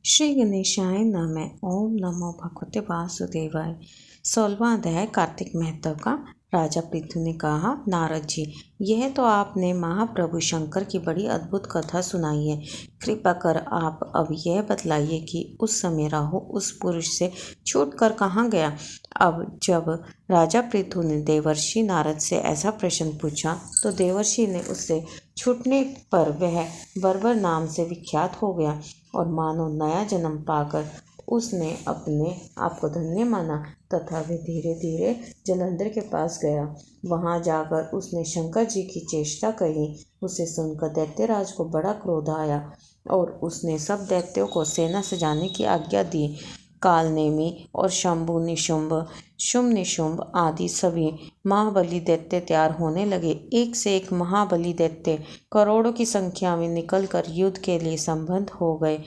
श्री गणेशाय नमः। ओम नमो भगवते वासुदेवाय। 16वां अध्याय कार्तिक महत्व का। राजा पृथु ने कहा, नारद जी, यह तो आपने महाप्रभु शंकर की बड़ी अद्भुत कथा सुनाई है। कृपा कर आप अब यह बतलाइए कि उस समय राहु उस पुरुष से छूटकर कहाँ गया। अब जब राजा पृथु ने देवर्षि नारद से ऐसा प्रश्न पूछा तो देवर्षि ने उससे छूटने पर वह बर्बर नाम से विख्यात हो गया और मानो नया जन्म पाकर उसने अपने आप को धन्य माना तथा वह धीरे धीरे जलंधर के पास गया। वहां जाकर उसने शंकर जी की चेष्टा कही। उसे सुनकर दैत्यराज को बड़ा क्रोध आया और उसने सब दैत्यों को सेना सजाने की आज्ञा दी। कालनेमी और शंभु निशुंभ शुंभ निशुंभ आदि सभी महाबली दैत्य तैयार होने लगे। एक से एक महाबली दैत्य करोड़ों की संख्या में निकलकर युद्ध के लिए संबद्ध हो गए।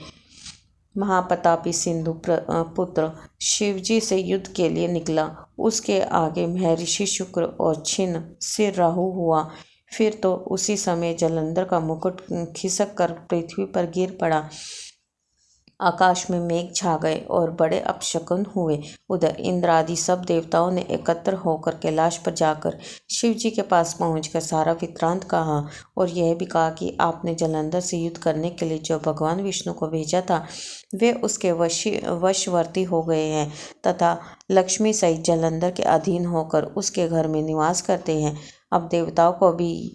महाप्रतापी सिंधु पुत्र शिवजी से युद्ध के लिए निकला। उसके आगे महर्षि शुक्र और छिन्न सिर राहु हुआ। फिर तो उसी समय जलंधर का मुकुट खिसक कर पृथ्वी पर गिर पड़ा। आकाश में मेघ छा गए और बड़े अपशकुन हुए। उधर इंद्र आदि सब देवताओं ने एकत्र होकर कैलाश पर जाकर शिव जी के पास पहुंचकर सारा वृत्तांत कहा और यह भी कहा कि आपने जलंधर से युद्ध करने के लिए जो भगवान विष्णु को भेजा था वे उसके वशवर्ती हो गए हैं तथा लक्ष्मी सहित जलंधर के अधीन होकर उसके घर में निवास करते हैं। अब देवताओं को भी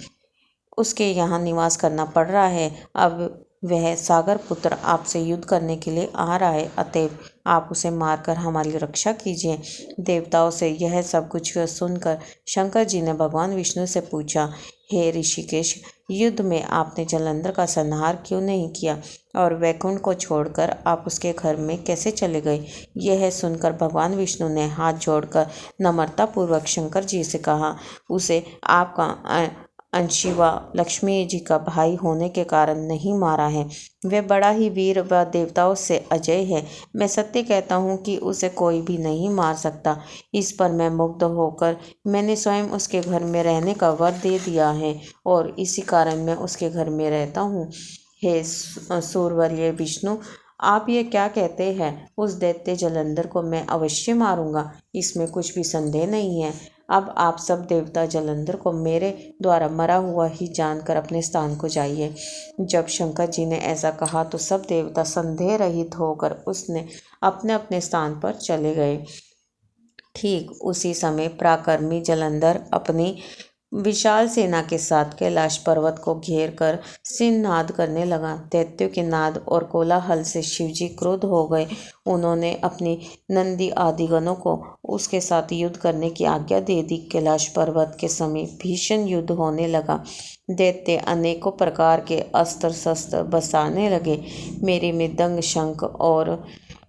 उसके यहाँ निवास करना पड़ रहा है। अब वह सागर पुत्र आपसे युद्ध करने के लिए आ रहा है, अतएव आप उसे मारकर हमारी रक्षा कीजिए। देवताओं से यह सब कुछ सुनकर शंकर जी ने भगवान विष्णु से पूछा, हे ऋषिकेश, युद्ध में आपने जलंधर का संहार क्यों नहीं किया और वैकुंठ को छोड़कर आप उसके घर में कैसे चले गए। यह सुनकर भगवान विष्णु ने हाथ जोड़कर नम्रतापूर्वक शंकर जी से कहा, उसे आपका अंशिवा लक्ष्मी जी का भाई होने के कारण नहीं मारा है। वह बड़ा ही वीर व देवताओं से अजय है। मैं सत्य कहता हूँ कि उसे कोई भी नहीं मार सकता। इस पर मैं मुग्ध होकर मैंने स्वयं उसके घर में रहने का वर दे दिया है और इसी कारण मैं उसके घर में रहता हूँ। हे सूरवर्य विष्णु, आप ये क्या कहते हैं? उस दैत्य जलंधर को मैं अवश्य मारूंगा, इसमें कुछ भी संदेह नहीं है। अब आप सब देवता जलंधर को मेरे द्वारा मरा हुआ ही जानकर अपने स्थान को जाइए। जब शंकर जी ने ऐसा कहा तो सब देवता संदेह रहित होकर उसने अपने अपने स्थान पर चले गए। ठीक उसी समय पराक्रमी जलंधर अपनी विशाल सेना के साथ कैलाश पर्वत को घेर कर सिंहनाद करने लगा। दैत्यों के नाद और कोलाहल से शिवजी क्रोध हो गए। उन्होंने अपनी नंदी आदि गणों को उसके साथ युद्ध करने की आज्ञा दे दी। कैलाश पर्वत के समीप भीषण युद्ध होने लगा। दैत्य अनेकों प्रकार के अस्त्र शस्त्र बरसाने लगे। मेरे मृदंग शंख और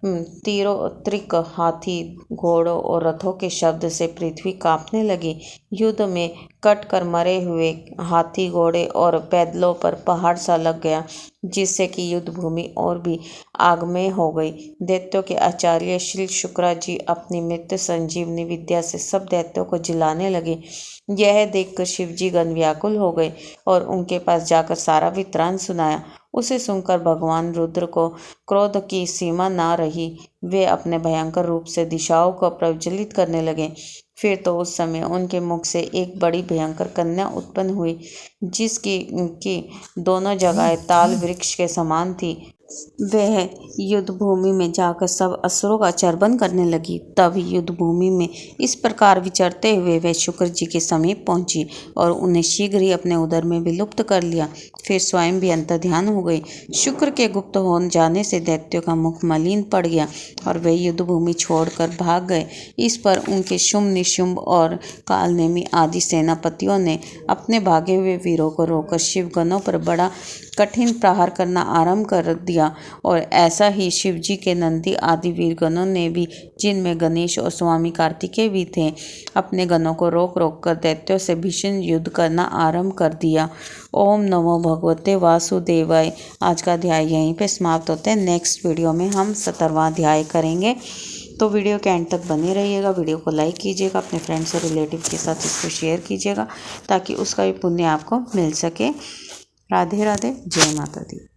तीरों त्रिक हाथी घोड़ों और रथों के शब्द से पृथ्वी कांपने लगी। युद्ध में कट कर मरे हुए हाथी घोड़े और पैदलों पर पहाड़ सा लग गया, जिससे कि युद्ध भूमि और भी आगमय हो गई। दैत्यों के आचार्य श्री शुक्रा जी अपनी मृत्यु संजीवनी विद्या से सब दैत्यों को जिलाने लगे। यह देखकर शिवजी गण व्याकुल हो गए और उनके पास जाकर सारा वृत्तांत सुनाया। उसे सुनकर भगवान रुद्र को क्रोध की सीमा ना रही। वे अपने भयंकर रूप से दिशाओं को प्रज्वलित करने लगे। फिर तो उस समय उनके मुख से एक बड़ी भयंकर कन्या उत्पन्न हुई, जिसकी की दोनों जगह ताल वृक्ष के समान थी। वह युद्ध भूमि में जाकर सब असुरों का चर्वण करने लगी। तब युद्ध भूमि में इस प्रकार विचरते हुए वह शुक्र जी के समीप पहुंची और उन्हें शीघ्र ही अपने उदर में विलुप्त कर लिया। फिर स्वयं भी अंतर्ध्यान हो गई। शुक्र के गुप्त हो जाने से दैत्यों का मुख मलिन पड़ गया और वे युद्ध भूमि छोड़कर भाग गए। इस पर उनके शुंभ निशुंभ और कालनेमी आदि सेनापतियों ने अपने भागे हुए वीरों को रोककर शिवगणों पर बड़ा कठिन प्रहार करना आरंभ कर दिया। और ऐसा ही शिवजी के नंदी आदि वीरगणों ने भी, जिनमें गणेश और स्वामी कार्तिकेय भी थे, अपने गणों को रोक रोक कर दैत्यों से भीषण युद्ध करना आरंभ कर दिया। ओम नमो भगवते वासुदेवाय। आज का अध्याय यहीं पे समाप्त होते हैं। नेक्स्ट वीडियो में हम 17वां अध्याय करेंगे, तो वीडियो के एंड तक बने रहिएगा। वीडियो को लाइक कीजिएगा, अपने फ्रेंड्स और रिलेटिव के साथ इसको शेयर कीजिएगा ताकि उसका भी पुण्य आपको मिल सके। राधे राधे, जय माता दी।